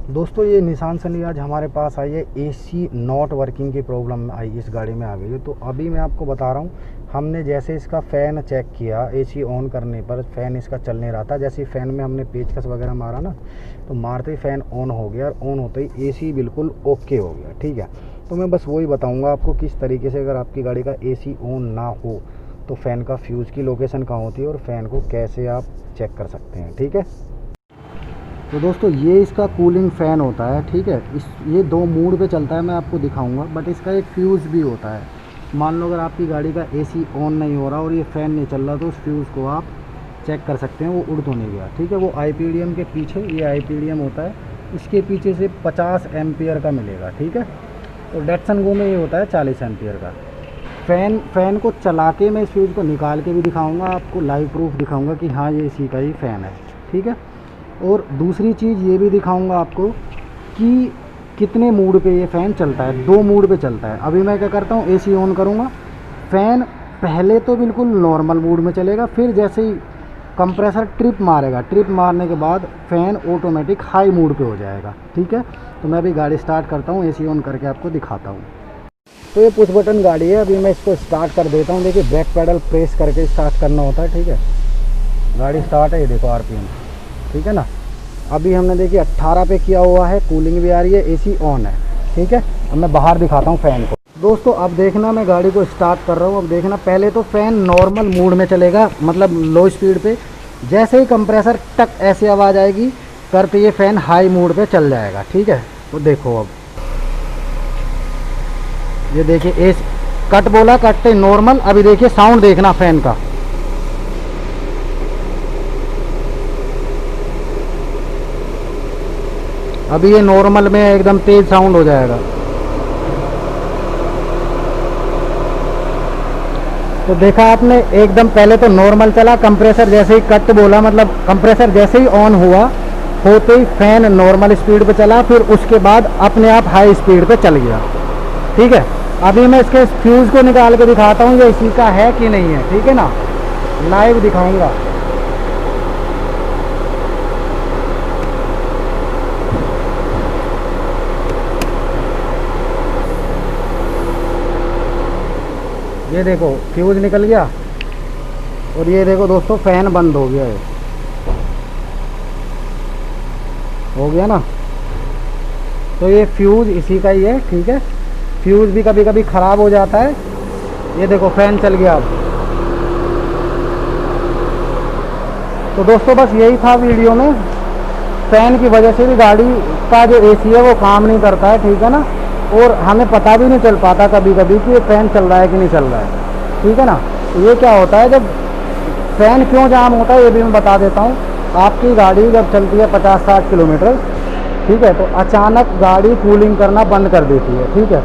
दोस्तों ये निसान सनी आज हमारे पास आई है। एसी नॉट वर्किंग की प्रॉब्लम आई इस गाड़ी में आ गई है। तो अभी मैं आपको बता रहा हूँ, हमने जैसे इसका फ़ैन चेक किया, एसी ऑन करने पर फ़ैन इसका चल नहीं रहा था। जैसे ही फ़ैन में हमने पेचकस वगैरह मारा ना, तो मारते ही फ़ैन ऑन हो गया और ऑन होते ही एसी बिल्कुल ओके हो गया। ठीक है, तो मैं बस वही बताऊँगा आपको किस तरीके से अगर आपकी गाड़ी का एसी ऑन ना हो तो फ़ैन का फ्यूज़ की लोकेशन कहाँ होती है और फ़ैन को कैसे आप चेक कर सकते हैं। ठीक है, तो दोस्तों ये इसका कूलिंग फ़ैन होता है। ठीक है, ये दो मोड पे चलता है, मैं आपको दिखाऊंगा। बट इसका एक फ्यूज़ भी होता है। मान लो अगर आपकी गाड़ी का एसी ऑन नहीं हो रहा और ये फ़ैन नहीं चल रहा, तो उस फ्यूज़ को आप चेक कर सकते हैं, वो उड़ तो नहीं गया। ठीक है, वो आईपीडीएम के पीछे, ये आईपीडीएम होता है, इसके पीछे से 50 एम्पियर का मिलेगा। ठीक है, तो डेटसन गो में ये होता है 40 एम्पियर का। फ़ैन को चला के मैं इस फ्यूज़ को निकाल के भी दिखाऊँगा आपको, लाइव प्रूफ दिखाऊँगा कि हाँ ये इसी का ही फ़ैन है। ठीक है, और दूसरी चीज़ ये भी दिखाऊंगा आपको कि कितने मूड पे ये फ़ैन चलता है। दो मूड पे चलता है। अभी मैं क्या करता हूँ, एसी ऑन करूँगा, फ़ैन पहले तो बिल्कुल नॉर्मल मूड में चलेगा, फिर जैसे ही कंप्रेसर ट्रिप मारेगा, ट्रिप मारने के बाद फ़ैन ऑटोमेटिक हाई मूड पे हो जाएगा। ठीक है, तो मैं अभी गाड़ी स्टार्ट करता हूँ, एसी ऑन करके आपको दिखाता हूँ। तो ये पुश बटन गाड़ी है, अभी मैं इसको स्टार्ट कर देता हूँ। देखिए बैक पैडल प्रेस करके स्टार्ट करना होता है। ठीक है, गाड़ी स्टार्ट है, ये देखो आरपीएम। ठीक है ना, अभी हमने देखिए 18 पे किया हुआ है, कूलिंग भी आ रही है, एसी ऑन है। ठीक है, अब मैं बाहर दिखाता हूँ फ़ैन को। दोस्तों अब देखना, मैं गाड़ी को स्टार्ट कर रहा हूँ। अब देखना, पहले तो फ़ैन नॉर्मल मूड में चलेगा, मतलब लो स्पीड पे। जैसे ही कंप्रेसर टक ऐसे आवाज़ आएगी करते ये फ़ैन हाई मूड पे चल जाएगा। ठीक है, तो देखो अब ये देखिए, एस कट बोला, कटते नॉर्मल। अभी देखिए साउंड देखना फ़ैन का, अभी ये नॉर्मल में एकदम तेज़ साउंड हो जाएगा। तो देखा आपने, एकदम पहले तो नॉर्मल चला, कंप्रेसर जैसे ही कट बोला, मतलब कंप्रेसर जैसे ही ऑन हुआ होते ही फ़ैन नॉर्मल स्पीड पे चला, फिर उसके बाद अपने आप हाई स्पीड पे चल गया। ठीक है, अभी मैं इसके फ्यूज़ को निकाल के दिखाता हूँ ये इसी का है कि नहीं है। ठीक है ना, लाइव दिखाऊंगा। ये देखो फ्यूज़ निकल गया और ये देखो दोस्तों फ़ैन बंद हो गया है, हो गया ना। तो ये फ्यूज़ इसी का ही है। ठीक है, फ्यूज़ भी कभी कभी ख़राब हो जाता है। ये देखो फ़ैन चल गया अब। तो दोस्तों बस यही था वीडियो में, फ़ैन की वजह से भी गाड़ी का जो एसी है वो काम नहीं करता है। ठीक है ना, और हमें पता भी नहीं चल पाता कभी कभी कि ये फ़ैन चल रहा है कि नहीं चल रहा है। ठीक है ना, तो ये क्या होता है, जब फ़ैन क्यों जाम होता है ये भी मैं बता देता हूँ। आपकी गाड़ी जब चलती है 50-60 किलोमीटर, ठीक है, तो अचानक गाड़ी कूलिंग करना बंद कर देती है। ठीक है,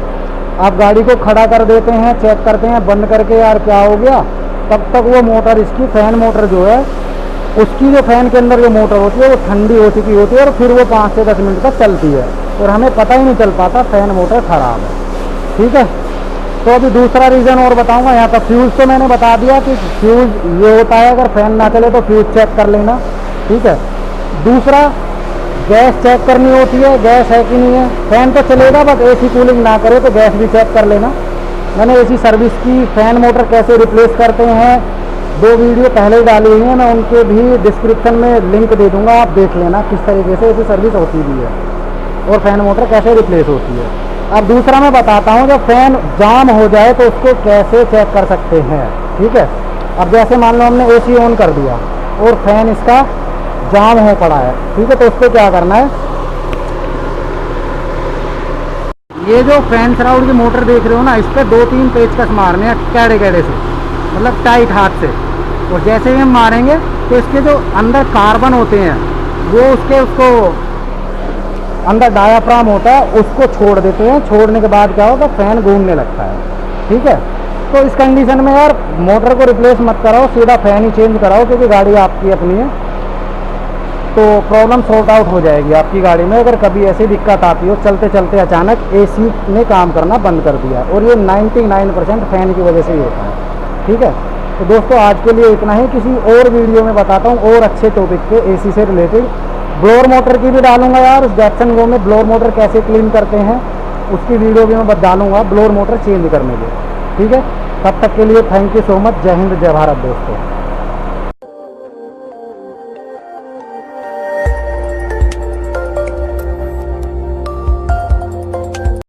आप गाड़ी को खड़ा कर देते हैं, चेक करते हैं, बंद करके यार क्या हो गया, तब तक वो मोटर, इसकी फ़ैन मोटर जो है, उसकी जो फ़ैन के अंदर जो मोटर होती है वो ठंडी हो चुकी होती है और फिर वो 5 से 10 मिनट तक चलती है और हमें पता ही नहीं चल पाता फ़ैन मोटर ख़राब है। ठीक है, तो अभी दूसरा रीज़न और बताऊंगा। यहाँ का फ्यूज़ तो मैंने बता दिया कि फ्यूज़ ये होता है, अगर फ़ैन ना चले तो फ्यूज़ चेक कर लेना। ठीक है, दूसरा गैस चेक करनी होती है, गैस है कि नहीं है। फ़ैन तो चलेगा बट एसी कूलिंग ना करे तो गैस भी चेक कर लेना। मैंने एसी सर्विस की, फ़ैन मोटर कैसे रिप्लेस करते हैं, 2 वीडियो पहले ही डाली हुई हैं, मैं उनके भी डिस्क्रिप्शन में लिंक दे दूंगा, आप देख लेना किस तरीके से एसी सर्विस होती भी है और फ़ैन मोटर कैसे रिप्लेस होती है। अब दूसरा मैं बताता हूँ, जब फ़ैन जाम हो जाए तो उसको कैसे चेक कर सकते हैं। ठीक है, अब जैसे मान लो हमने एसी ऑन कर दिया और फ़ैन इसका जाम हो पड़ा है। ठीक है, तो उसको क्या करना है, ये जो फ़ैन सराउंड की मोटर देख रहे हो ना, इस पर 2-3 पेचकस मारने हैं कैड़े कैड़े से, मतलब टाइट हाथ से। और जैसे ही हम मारेंगे तो इसके जो अंदर कार्बन होते हैं वो उसको अंदर डायाफ्राम होता है, उसको छोड़ देते हैं। छोड़ने के बाद क्या होगा, फ़ैन घूमने लगता है। ठीक है, तो इस कंडीशन में यार मोटर को रिप्लेस मत कराओ, सीधा फ़ैन ही चेंज कराओ, क्योंकि गाड़ी आपकी अपनी है, तो प्रॉब्लम सॉर्ट आउट हो जाएगी आपकी गाड़ी में। अगर कभी ऐसी दिक्कत आती हो, चलते चलते अचानक एसी ने काम करना बंद कर दिया, और ये 99% फ़ैन की वजह से ही होता है। ठीक है, तो दोस्तों आज के लिए इतना ही। किसी और वीडियो में बताता हूँ और अच्छे टॉपिक पे एसी से रिलेटेड ब्लोअर मोटर की भी डालूंगा यार, उस जैक्सन गो में ब्लोअर मोटर कैसे क्लीन करते हैं उसकी वीडियो भी मैं डालूंगा, ब्लोअर मोटर चेंज करने के। ठीक है, तब तक के लिए थैंक यू सो मच। जय हिंद जय भारत दोस्तों।